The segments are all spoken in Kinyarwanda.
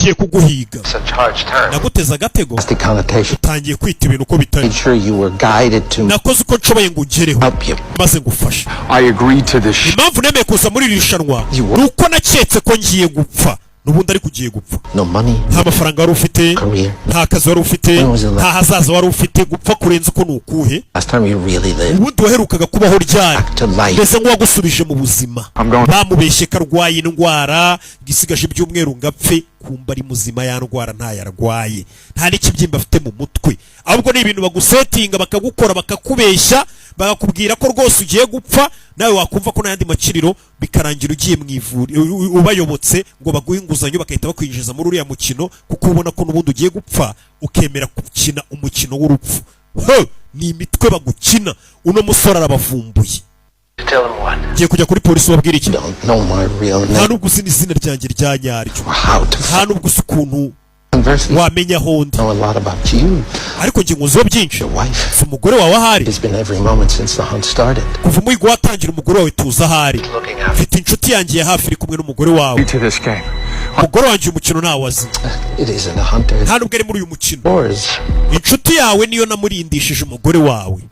Kiye kuguhiga naguteza agatego utangiye kwita ibintu uko bitari nakoze uko nshoboye ngo ugereho maze ngufashe impamvu nemeye kuza muri iri rushanwa ni uko naketse ko ngiye gupfa nubundi ariko ugiye gupfa nta mafaranga wari ufite nta kazi wari ufite nta hazaza wari ufite gupfa kurenza uko ni ukuhe ubundi waherukaga kubaho ryari mbese nk'uwagusubije mu buzima bamubeshye ko arwaye indwara gisigaje ibyumweru ngapfe kumba ari muzima ya ndwara ntayarwaye nta n'ikibyimba afite mu mutwe ahubwo ni ibintu bagusetinga bakagukora bakakubeshya bakakubwira ko rwose ugiye gupfa nawe wakumva ko n'ayandi makiriro bikarangira ugiye mu ivuriro ubayobotse ngo baguhe inguzanyo bakahita bakwinjiza muri uriya mukino kuko ubona ko n'ubundi ugiye gupfa ukemera gukina umukino w'urupfu ni imitwe bagukina uno musore arabavumbuye ngiye kujya kuri polisi ubabwira iki nta nubwo uzi n'izina ryanjye rya nyaryo nta nubwo uzi ukuntu wamenya aho ndi ariko ngiye nkuziho byinshi si umugore wawe ahari kuva umuhigo watangira umugore wawe tuza ahari mfite inshuti yanjye ya hafi iri kumwe n'umugore wawe umugore wanjye uyu mukino ntawe azi nta nubwo ari muri uyu mukino inshuti yawe niyo namurindishije umugore wawe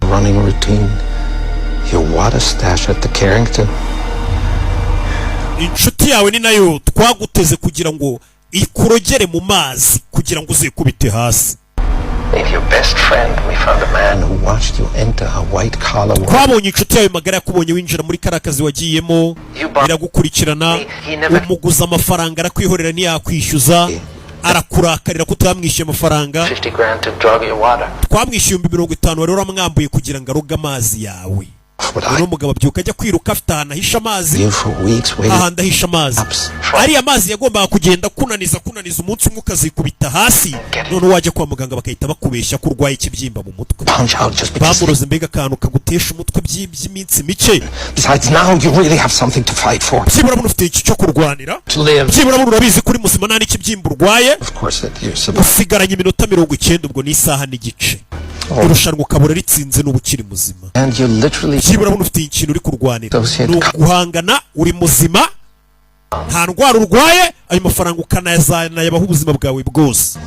inshuti yawe ni nayo twaguteze kugira ngo ikurogere mu mazi kugira ngo uzikubite hasi twabonye inshuti yawe magara yakubonye winjira muri kariya kazi wagiyemo iragukurikirana umuguza amafaranga arakwihorera ntiyakwishyuza arakurakarira ko utamwishyuye amafaranga twamwishyuye 50,000 wari uramwambuye kugira ngo aroge amazi yawe uno mugabo abyuka ajya kwiruka afite ahantu ahisha amazi ahandi ahisha amazi ariya mazi yagombaga kugenda kunaniza umunsi umwe ukazikubita hasi none wajya kwa muganga bakahita bakubeshya ko urwaye ikibyimba mu mutwe bamuroze mbega akantu kagutesha umutwe by'iminsi mike byibura buno ufite iki cyo kurwanira byibura buno urabizi kuri muzima nta n'ikibyimba urwaye usigaranye iminota 90 ubwo ni isaha n'igice irushanwa ukabura ritsinze n'ubukiri muzima byibura buno ufite ikintu uri kurwanira ni uguhangana uri muzima nta ndwara urwaye ayo mafaranga ukanayazana yabaho ubuzima bwawe bwose